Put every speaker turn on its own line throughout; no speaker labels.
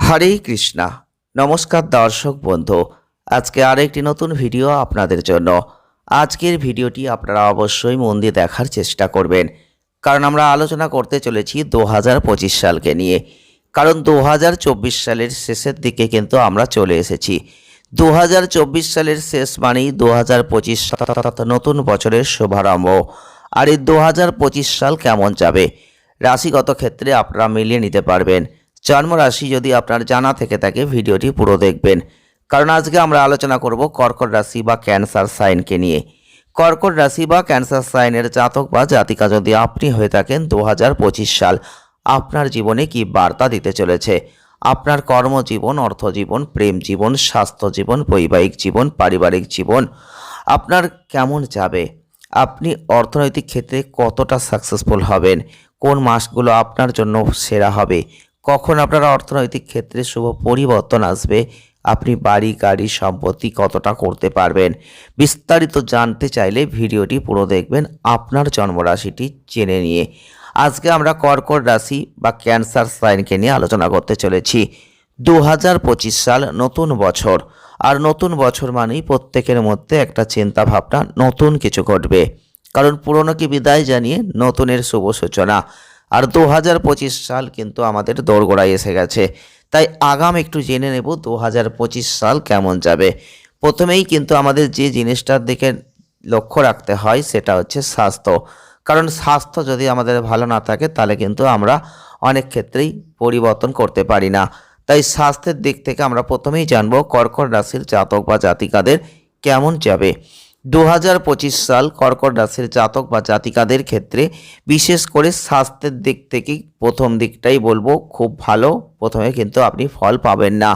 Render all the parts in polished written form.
হরে কৃষ্ণা। নমস্কার দর্শক বন্ধু, আজকে আরেকটি নতুন ভিডিও আপনাদের জন্য। আজকের ভিডিওটি আপনারা অবশ্যই মন দিয়ে দেখার চেষ্টা করবেন, কারণ আমরা আলোচনা করতে চলেছি 2025 সালকে নিয়ে। কারণ 2024 সালের শেষের দিকে কিন্তু আমরা চলে এসেছি। 2024 সালের শেষ মানেই 2025 নতুন বছরের শুভারম্ভ। আর এই 2025 সাল কেমন যাবে রাশিগত ক্ষেত্রে আপনারা মিলিয়ে নিতে পারবেন। জন্মরাশি যদি আপনার জানা থেকে থাকে ভিডিওটি পুরো দেখবেন, কারণ আজকে আমরা আলোচনা করব কর্কট রাশি বা ক্যান্সার সাইনকে নিয়ে। কর্কট রাশি বা ক্যান্সার সাইনের জাতক বা জাতিকা যদি আপনি হয়ে থাকেন, 2025 সাল আপনার জীবনে কি বার্তা দিতে চলেছে। আপনার কর্মজীবন, অর্থজীবন, প্রেম জীবন, স্বাস্থ্য জীবন, বৈবাহিক জীবন, পারিবারিক জীবন আপনার কেমন যাবে। আপনি অর্থনৈতিক ক্ষেত্রে কতটা সাকসেসফুল হবেন, কোন মাসগুলো আপনার জন্য সেরা হবে, কখন আপনার অর্থনৈতিক ক্ষেত্রে শুভ পরিবর্তন আসবে, আপনি বাড়ি গাড়ি সম্পত্তি কতটা করতে পারবেন। বিস্তারিত জানতে চাইলে ভিডিওটি পুরো দেখবেন আপনার জন্মরাশিটি জেনে নিয়ে। আজকে আমরা কর্কট রাশি বা ক্যান্সার সাইনকে নিয়ে আলোচনা করতে চলেছি। 2025 সাল নতুন বছর, আর নতুন বছর মানেই প্রত্যেকের মধ্যে একটা চিন্তা ভাবনা, নতুন কিছু ঘটবে। কারণ পুরনোকে বিদায় জানিয়ে নতুনের শুভ সূচনা। আর 2025 সাল কিন্তু আমাদের দোরগোড়ায় এসে গেছে। তাই আগাম একটু জেনে নেব 2025 সাল কেমন যাবে। প্রথমেই কিন্তু আমাদের যে জিনিসটার দিকে লক্ষ্য রাখতে হয় সেটা হচ্ছে স্বাস্থ্য। কারণ স্বাস্থ্য যদি আমাদের ভালো না থাকে তাহলে কিন্তু আমরা অনেক ক্ষেত্রেই পরিবর্তন করতে পারি না। তাই স্বাস্থ্যের দিক থেকে আমরা প্রথমেই জানব কর্কট রাশির জাতক বা জাতিকাদের কেমন যাবে। 2025 সাল কর্কট রাশির জাতক বা জাতিকাদের ক্ষেত্রে বিশেষ করে স্বাস্থ্যের দিক থেকেই প্রথম দিকটাই বলবো খুব ভালো। প্রথমে কিন্তু আপনি ফল পাবেন না,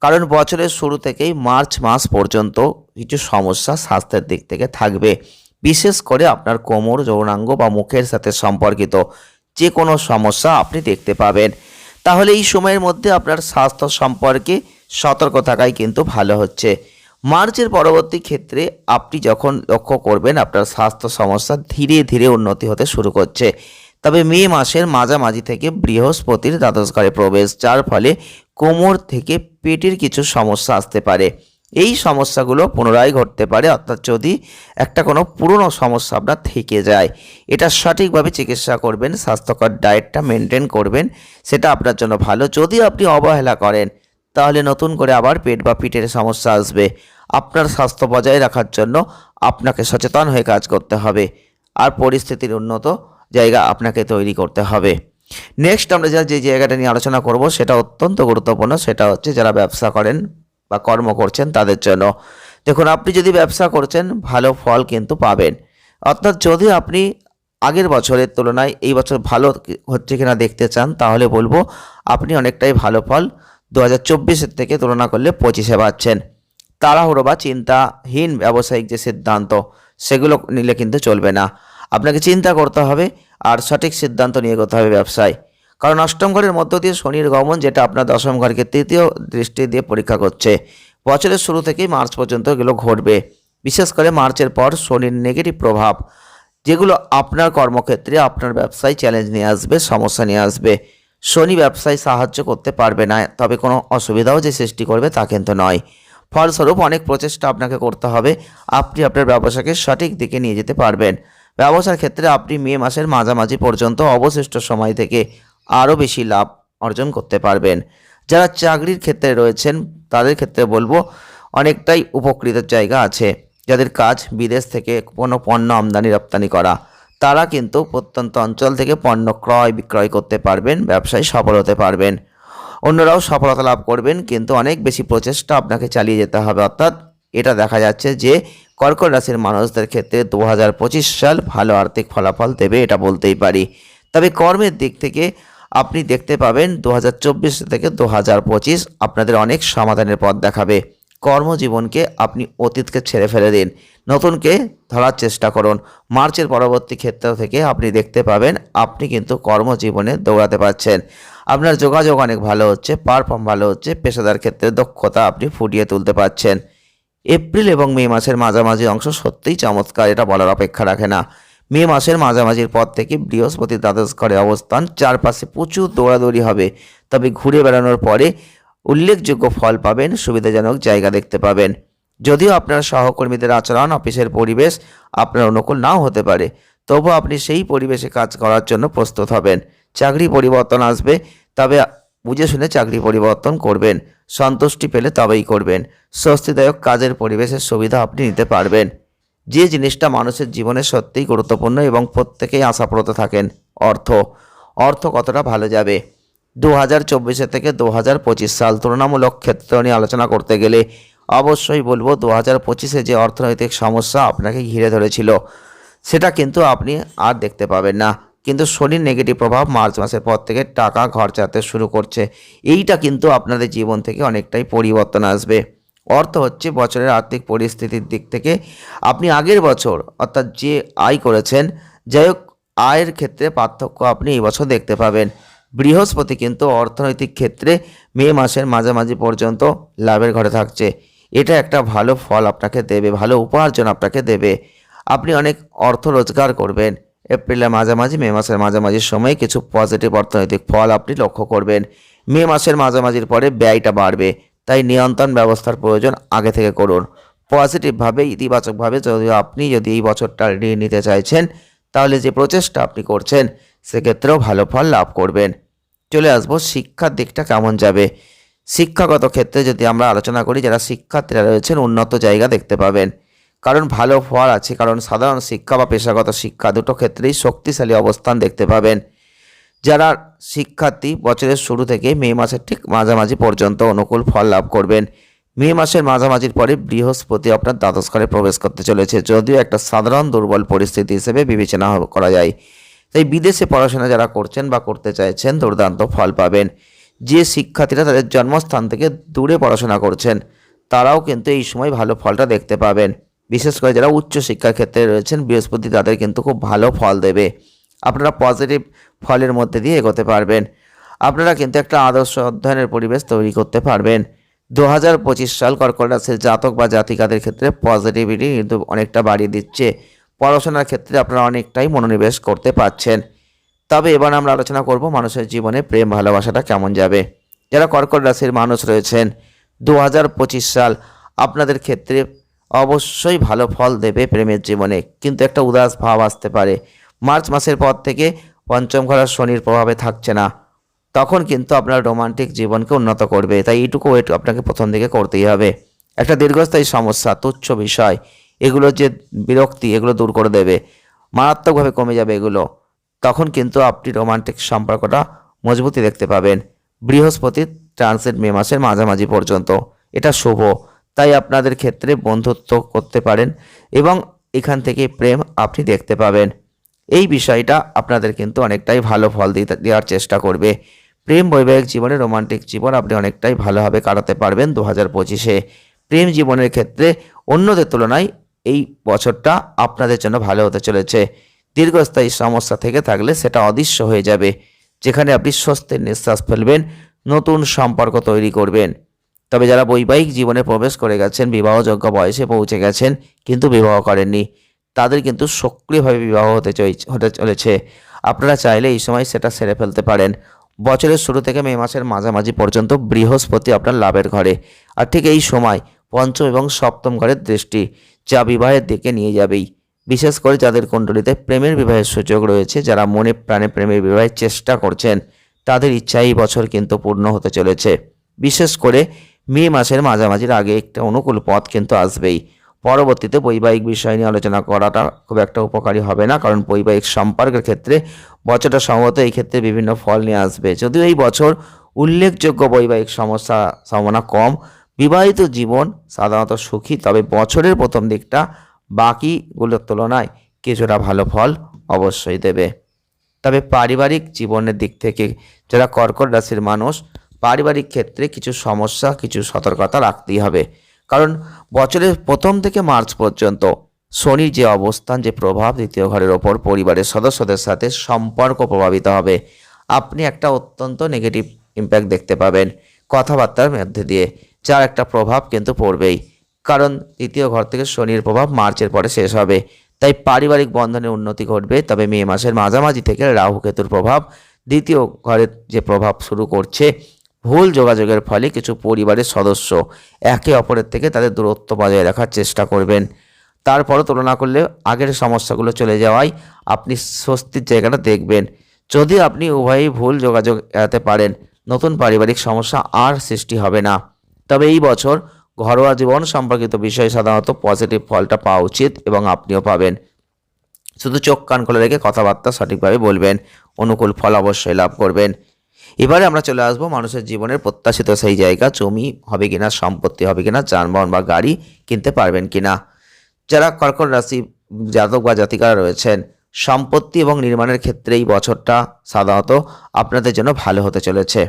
কারণ বছরের শুরু থেকেই মার্চ মাস পর্যন্ত কিছু সমস্যা স্বাস্থ্যের দিক থেকে থাকবে। বিশেষ করে আপনার কোমর, যৌনাঙ্গ বা মুখের সাথে সম্পর্কিত যে কোনো সমস্যা আপনি দেখতে পাবেন। তাহলে এই সময়ের মধ্যে আপনার স্বাস্থ্য সম্পর্কে সতর্ক থাকাই কিন্তু ভালো হচ্ছে। মার্চের পরবর্তী ক্ষেত্রে আপনি যখন লক্ষ্য করবেন আপনার স্বাস্থ্য সমস্যা ধীরে ধীরে উন্নতি হতে শুরু করছে। তবে মে মাসের মাঝামাঝি থেকে বৃহস্পতির দ্বাদশ ঘরে প্রবেশ, যার ফলে কোমর থেকে পেটের কিছু সমস্যা আসতে পারে। এই সমস্যাগুলো পুনরায় ঘটতে পারে, অর্থাৎ যদি একটা কোনো পুরনো সমস্যা আপনার থেকে যায়, এটা সঠিকভাবে চিকিৎসা করবেন, স্বাস্থ্যকর ডায়েটটা মেনটেন করবেন, সেটা আপনার জন্য ভালো। যদি আপনি অবহেলা করেন তাহলে নতুন করে আবার পেট বা পিঠের সমস্যা আসবে। আপনার স্বাস্থ্য বজায় রাখার জন্য আপনাকে সচেতন হয়ে কাজ করতে হবে, আর পরিস্থিতির উন্নত জায়গা আপনাকে তৈরি করতে হবে। নেক্সট আমরা যে জায়গাটা নিয়ে আলোচনা করব সেটা অত্যন্ত গুরুত্বপূর্ণ। সেটা হচ্ছে যারা ব্যবসা করেন বা কর্ম করছেন তাদের জন্য। দেখুন, আপনি যদি ব্যবসা করছেন ভালো ফল কিন্তু পাবেন। অর্থাৎ যদি আপনি আগের বছরের তুলনায় এই বছর ভালো হচ্ছে কিনা দেখতে চান, তাহলে বলবো আপনি অনেকটাই ভালো ফল 2024 থেকে তুলনা করলে 25-এ পাচ্ছেন। তাড়াহুড়ো বা চিন্তাহীন ব্যবসায়িক যে সিদ্ধান্ত সেগুলো নিলে কিন্তু চলবে না। আপনাকে চিন্তা করতে হবে আর সঠিক সিদ্ধান্ত নিয়ে করতে হবে ব্যবসায়। কারণ অষ্টম ঘরের মধ্য দিয়ে শনির গমন, যেটা আপনার দশম ঘরকে তৃতীয় দৃষ্টি দিয়ে পরীক্ষা করছে। বছরের শুরু থেকেই মার্চ পর্যন্ত এগুলো ঘটবে। বিশেষ করে মার্চের পর শনির নেগেটিভ প্রভাব, যেগুলো আপনার কর্মক্ষেত্রে আপনার ব্যবসায় চ্যালেঞ্জ নিয়ে আসবে, সমস্যা নিয়ে আসবে। শনি ব্যবসায় সাহায্য করতে পারবে না, তবে কোনো অসুবিধাও যে সৃষ্টি করবে তা কিন্তু নয়। ফলস্বরূপ অনেক প্রচেষ্টা আপনাকে করতে হবে, আপনি আপনার ব্যবসাকে সঠিক দিকে নিয়ে যেতে পারবেন। ব্যবসার ক্ষেত্রে আপনি মে মাসের মাঝামাঝি পর্যন্ত অবশিষ্ট সময় থেকে আরও বেশি লাভ অর্জন করতে পারবেন। যারা চাকরির ক্ষেত্রে রয়েছেন তাদের ক্ষেত্রে বলবো অনেকটাই উপকৃতের জায়গা আছে। যাদের কাজ বিদেশ থেকে কোনো পণ্য আমদানি রপ্তানি করা, তারা কিন্তু প্রত্যন্ত অঞ্চল থেকে পণ্য ক্রয় বিক্রয় করতে পারবেন, ব্যবসায় সফল হতে পারবেন। অন্যরাও সফলতা লাভ করবেন, কিন্তু অনেক বেশি প্রচেষ্টা আপনাকে চালিয়ে যেতে হবে। অর্থাৎ এটা দেখা যাচ্ছে যে কর্কট রাশির মানুষদের ক্ষেত্রে 2025 সাল ভালো আর্থিক ফলাফল দেবে, এটা বলতেই পারি। তবে কর্মের দিক থেকে আপনি দেখতে পাবেন 2024 থেকে 2025 আপনাদের অনেক সমাধানের পথ দেখাবে। কর্মজীবনকে আপনি অতীতকে ছেড়ে ফেলে দিন, নতুনকে ধরার চেষ্টা করুন। মার্চের পরবর্তী ক্ষেত্র থেকে আপনি দেখতে পাবেন আপনি কিন্তু কর্মজীবনে দৌড়াতে পারছেন। আপনার যোগাযোগ অনেক ভালো হচ্ছে, পারফর্ম ভালো হচ্ছে, পেশাদার ক্ষেত্রে দক্ষতা আপনি ফুটিয়ে তুলতে পারছেন। এপ্রিল এবং মে মাসের মাঝামাঝি অংশ সত্যিই চমৎকার, এটা বলার অপেক্ষা রাখে না। মে মাসের মাঝামাঝির পর থেকে বৃহস্পতি দ্বাদশ ঘরে অবস্থান, চারপাশে প্রচুর দৌড়াদৌড়ি হবে। তবে ঘুরে বেড়ানোর পরে উল্লেখযোগ্য ফল পাবেন, সুবিধাজনক জায়গা দেখতে পাবেন। যদিও আপনার সহকর্মীদের আচরণ, অফিসের পরিবেশ আপনার অনুকূল নাও হতে পারে, তবু আপনি সেই পরিবেশে কাজ করার জন্য প্রস্তুত হবেন। চাকরি পরিবর্তন আসবে, তবে বুঝে শুনে চাকরি পরিবর্তন করবেন। সন্তুষ্টি পেলে তবেই করবেন। স্বস্তিদায়ক কাজের পরিবেশের সুবিধা আপনি নিতে পারবেন। যে জিনিসটা মানুষের জীবনে সত্যিই গুরুত্বপূর্ণ এবং প্রত্যেকেই আশাপ্রদ থাকেন, অর্থ। অর্থ কতটা ভালো যাবে 2024 থেকে 2025 সাল তুলনামূলক ক্ষেত্র নিয়ে আলোচনা করতে গেলে অবশ্যই বলবো 2025-এ যে অর্থনৈতিক সমস্যা আপনাকে ঘিরে ধরেছিল সেটা কিন্তু আপনি আর দেখতে পাবেন না। কিন্তু শনির নেগেটিভ প্রভাব মার্চ মাসের পর থেকে টাকা খরচাতে শুরু করছে। এইটা কিন্তু আপনাদের জীবন থেকে অনেকটাই পরিবর্তন আসবে। অর্থ হচ্ছে বছরের আর্থিক পরিস্থিতির দিক থেকে আপনি আগের বছর অর্থাৎ যে আয় করেছেন, যাই হোক আয়ের ক্ষেত্রে পার্থক্য আপনি এই বছর দেখতে পাবেন। বৃহস্পতি কিন্তু অর্থনৈতিক ক্ষেত্রে মে মাসের মাঝামাঝি পর্যন্ত লাভের ঘরে থাকছে। এটা একটা ভালো ফল আপনাকে দেবে, ভালো উপার্জন আপনাকে দেবে। আপনি অনেক অর্থ রোজগার করবেন। এপ্রিলের মাঝামাঝি, মে মাসের মাঝামাঝির সময় কিছু পজিটিভ অর্থনৈতিক ফল আপনি লক্ষ্য করবেন। মে মাসের মাঝামাঝির পরে ব্যয়টা বাড়বে, তাই নিয়ন্ত্রণ ব্যবস্থার প্রয়োজন আগে থেকে করুন। পজিটিভভাবে, ইতিবাচকভাবে যদি এই বছরটা ঋণ নিতে চাইছেন, তাহলে যে প্রচেষ্টা আপনি করছেন সেক্ষেত্রেও ভালো ফল লাভ করবেন। চলে আসবো শিক্ষার দিকটা কেমন যাবে। শিক্ষাগত ক্ষেত্রে যদি আমরা আলোচনা করি, যারা শিক্ষার্থীরা রয়েছেন উন্নত জায়গা দেখতে পাবেন, কারণ ভালো ফল আছে। কারণ সাধারণ শিক্ষা বা পেশাগত শিক্ষা দুটো ক্ষেত্রেই শক্তিশালী অবস্থান দেখতে পাবেন। যারা শিক্ষার্থী বছরের শুরু থেকে মে মাসের ঠিক মাঝামাঝি পর্যন্ত অনুকূল ফল লাভ করবেন। মে মাসের মাঝামাঝির পরে বৃহস্পতি আপনার দ্বাদশ ঘরে প্রবেশ করতে চলেছে, যদিও একটা সাধারণ দুর্বল পরিস্থিতি হিসেবে বিবেচনা করা যায়। তাই বিদেশে পড়াশোনা যারা করছেন বা করতে চাইছেন দুর্দান্ত ফল পাবেন। যে শিক্ষার্থীরা তাদের জন্মস্থান থেকে দূরে পড়াশোনা করছেন তারাও কিন্তু এই সময় ভালো ফলটা দেখতে পাবেন। বিশেষ করে যারা উচ্চ শিক্ষার ক্ষেত্রে রয়েছেন, বৃহস্পতি তাদের কিন্তু খুব ভালো ফল দেবে। আপনারা পজিটিভ ফলের মধ্যে দিয়ে এগোতে পারবেন। আপনারা কিন্তু একটা আদর্শ অধ্যয়নের পরিবেশ তৈরি করতে পারবেন। 2025 সাল কর্কট রাশির জাতক বা জাতিকাদের ক্ষেত্রে পজিটিভিটি কিন্তু অনেকটা বাড়িয়ে দিচ্ছে। পড়াশোনার ক্ষেত্রে আপনারা অনেকটাই মনোনিবেশ করতে পারছেন। তবে এবার আমরা আলোচনা করব মানুষের জীবনে প্রেম ভালোবাসাটা কেমন যাবে। যারা কর্কট রাশির মানুষ রয়েছেন, 2025 সাল আপনাদের ক্ষেত্রে অবশ্যই ভালো ফল দেবে প্রেমের জীবনে, কিন্তু একটা উদাস ভাব আসতে পারে। মার্চ মাসের পর থেকে পঞ্চম ঘরের শনির প্রভাবে থাকছে না, তখন কিন্তু আপনার রোমান্টিক জীবনকে উন্নত করবে। তাই এইটুকু ওয়েট আপনাকে প্রথম দিকে করতেই হবে। একটা দীর্ঘস্থায়ী সমস্যা, তুচ্ছ বিষয়, এগুলো যে বিরক্তি, এগুলো দূর করে দেবে, মারাত্মকভাবে কমে যাবে এগুলো। তখন কিন্তু আপনি রোমান্টিক সম্পর্কটা মজবুতি দেখতে পাবেন। বৃহস্পতি ট্রানজিট মে মাসের মাঝামাঝি পর্যন্ত, এটা শুভ। তাই আপনাদের ক্ষেত্রে বন্ধুত্ব করতে পারেন এবং এখান থেকে প্রেম আপনি দেখতে পাবেন। এই বিষয়টা আপনাদের কিন্তু অনেকটাই ভালো ফল দেওয়ার চেষ্টা করবে। প্রেম, বৈবাহিক জীবনে, রোমান্টিক জীবন আপনি অনেকটাই ভালোভাবে কাটাতে পারবেন 2025-এ। প্রেম জীবনের ক্ষেত্রে অন্যদের তুলনায় এই বছরটা আপনাদের জন্য ভালো হতে চলেছে। দীর্ঘস্থায়ী সমস্যা থেকে থাকলে সেটা অদৃশ্য হয়ে যাবে, যেখানে আপনি স্বস্তির নিঃশ্বাস ফেলবেন, নতুন সম্পর্ক তৈরি করবেন। তবে যারা বৈবাহিক জীবনে প্রবেশ করে গেছেন, বিবাহযোগ্য বয়সে পৌঁছে গেছেন কিন্তু বিবাহ করেননি, তাদের কিন্তু সক্রিয়ভাবে বিবাহ হতে চলেছে। আপনারা চাইলে এই সময় সেটা সেরে ফেলতে পারেন। বছরের শুরু থেকে মে মাসের মাঝামাঝি পর্যন্ত বৃহস্পতি আপনার লাভের ঘরে, আর ঠিক এই সময় পঞ্চম এবং সপ্তম ঘরের দৃষ্টি, যা বিবাহের দিকে নিয়ে যাবেই। বিশেষ করে যাদের কুণ্ডলিতে প্রেমের বিবাহের সুযোগ রয়েছে, যারা মনে প্রাণে প্রেমের বিবাহের চেষ্টা করছেন, তাদের ইচ্ছা এই বছর কিন্তু পূর্ণ হতে চলেছে। বিশেষ করে মে মাসের মাঝামাঝির আগে একটা অনুকূল পথ কিন্তু আসবেই। পরবর্তীতে বৈবাহিক বিষয় নিয়ে আলোচনা করাটা খুব একটা উপকারী হবে না, কারণ বৈবাহিক সম্পর্কের ক্ষেত্রে বছরটা সম্ভবত এই ক্ষেত্রে বিভিন্ন ফল নিয়ে আসবে। যদিও এই বছর উল্লেখযোগ্য বৈবাহিক সমস্যা সম্ভাবনা কম, বিবাহিত জীবন সাধারণত সুখী, তবে বছরের প্রথম দিকটা বাকিগুলোর তুলনায় কিছুটা ভালো ফল অবশ্যই দেবে। তবে পারিবারিক জীবনের দিক থেকে যারা কর্কট রাশির মানুষ, পারিবারিক ক্ষেত্রে কিছু সমস্যা, কিছু সতর্কতা রাখতেই হবে। কারণ বছরের প্রথম থেকে মার্চ পর্যন্ত শনির যে অবস্থান, যে প্রভাব দ্বিতীয় ঘরের ওপর পরিবারের সদস্যদের সাথে সম্পর্ক প্রভাবিত হবে। আপনি একটা অত্যন্ত নেগেটিভ ইম্প্যাক্ট দেখতে পাবেন কথাবার্তার মধ্যে দিয়ে, যার একটা প্রভাব কিন্তু পড়বেই। কারণ দ্বিতীয় ঘর থেকে শনির প্রভাব মার্চের পরে শেষ হবে। তাই পারিবারিক বন্ধনের উন্নতি ঘটবে। তবে মে মাসের মাঝামাঝি থেকে রাহু কেতুর প্রভাব দ্বিতীয় ঘরের যে প্রভাব শুরু করছে, ভুল যোগাযোগের ফলে কিছু পরিবারের সদস্য একে অপরের থেকে তাদের দূরত্ব বজায় রাখার চেষ্টা করবেন। তারপরও তুলনা করলে আগের সমস্যাগুলো চলে যাওয়ায় আপনি স্বস্তির জায়গাটা দেখবেন। যদি আপনি উভয়ই ভুল যোগাযোগ এড়াতে পারেন, নতুন পারিবারিক সমস্যা আর সৃষ্টি হবে না। তবে এই বছর ঘরোয়া জীবন সম্পর্কিত বিষয়ে সাধারণত পজিটিভ ফলটা পাওয়া উচিত এবং আপনিও পাবেন। শুধু চোখ কান খুলে রেখে কথাবার্তা সঠিকভাবে বলবেন, অনুকূল ফল অবশ্যই লাভ করবেন। এবারে আমরা চলে আসবো মানুষের জীবনের প্রত্যাশিত সেই জায়গা, জমি হবে কিনা, সম্পত্তি হবে কিনা, যানবাহন বা গাড়ি কিনতে পারবেন কিনা। যারা কর্কট রাশি জাতক বা জাতিকারা রয়েছেন, সম্পত্তি এবং নির্মাণের ক্ষেত্রে এই বছরটা সাধারণত আপনাদের জন্য ভালো হতে চলেছে।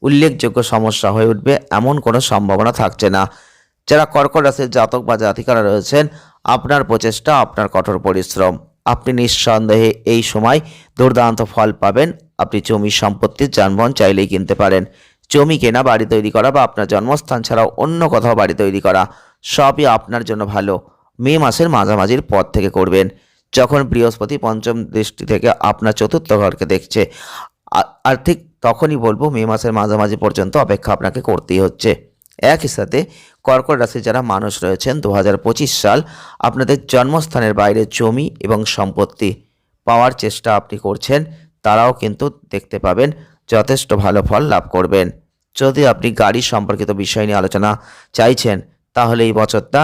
উল্লেখযোগ্য সমস্যা হয়ে উঠবে এমন কোনো সম্ভাবনা থাকছে না। যারা কর্কট রাশির জাতক বা জাতিকারা রয়েছেন, আপনার প্রচেষ্টা, আপনার কঠোর পরিশ্রম, আপনি নিঃসন্দেহে এই সময় দুর্দান্ত ফল পাবেন। আপনি জমি, সম্পত্তি, যানবাহন চাইলেই কিনতে পারেন। জমি কেনা, বাড়ি তৈরি করা বা আপনার জন্মস্থান ছাড়াও অন্য কোথাও বাড়ি তৈরি করা সবই আপনার জন্য ভালো। মে মাসের মাঝামাঝির পর থেকে করবেন, যখন বৃহস্পতি পঞ্চম দৃষ্টি থেকে আপনার চতুর্থ ঘরকে দেখছে। আর ঠিক তখনই বলবো মে মাসের মাঝামাঝি পর্যন্ত অপেক্ষা আপনাকে করতেই হচ্ছে। একই সাথে কর্কট রাশির যারা মানুষ রয়েছেন, 2025 সাল আপনাদের জন্মস্থানের বাইরে জমি এবং সম্পত্তি পাওয়ার চেষ্টা আপনি করছেন, তারাও কিন্তু দেখতে পাবেন যথেষ্ট ভালো ফল লাভ করবেন। যদি আপনি গাড়ি সম্পর্কিত বিষয় নিয়ে আলোচনা চাইছেন, তাহলে এই বছরটা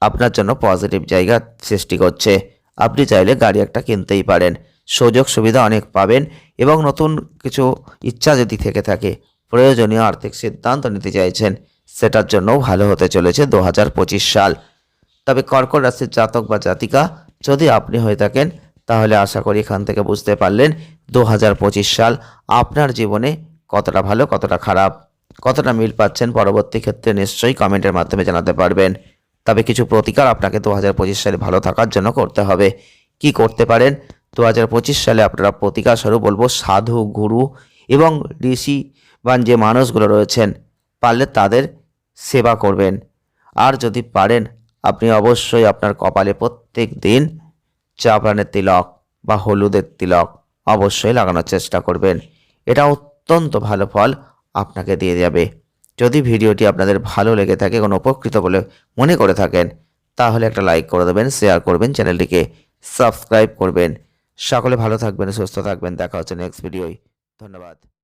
আপনার জন্য পজিটিভ জায়গা সৃষ্টি করছে। আপনি চাইলে গাড়ি একটা কিনতেই পারেন, সুযোগ সুবিধা অনেক পাবেন এবং নতুন কিছু ইচ্ছা যদি থেকে থাকে, প্রয়োজনীয় আর্থিক সিদ্ধান্ত নিতে চাইছেন, সেটার জন্যও ভালো হতে চলেছে 2025 সাল। তবে কর্কট রাশির জাতক বা জাতিকা যদি আপনি হয়ে থাকেন, তাহলে আশা করি এখান থেকে বুঝতে পারলেন 2025 সাল আপনার জীবনে কতটা ভালো, কতটা খারাপ, কতটা মিল পাচ্ছেন। পরবর্তী ক্ষেত্রে নিশ্চয়ই কমেন্টের মাধ্যমে জানাতে পারবেন। তবে কিছু প্রতিকার আপনাকে 2025 সালে ভালো থাকার জন্য করতে হবে। কি করতে পারেন? 2025 সালে আপনারা প্রতিকার স্বরূপ বলবো, সাধু, গুরু এবং ঋষিবান যে মানুষগুলো রয়েছেন, পারলে তাদের সেবা করবেন। আর যদি পারেন, আপনি অবশ্যই আপনার কপালে প্রত্যেক দিন জাফরানের তিলক বা হলুদের তিলক অবশ্যই লাগানোর চেষ্টা করবেন। এটা অত্যন্ত ভালো ফল আপনাকে দিয়ে যাবে। যদি ভিডিওটি আপনাদের ভালো লেগে থাকে, কোনো উপকৃত বলে মনে করে থাকেন, তাহলে একটা লাইক করে দেবেন, শেয়ার করবেন, চ্যানেলটিকে সাবস্ক্রাইব করবেন। সকলে ভালো থাকবেন, সুস্থ থাকবেন। দেখা হচ্ছে নেক্সট ভিডিওয়। ধন্যবাদ।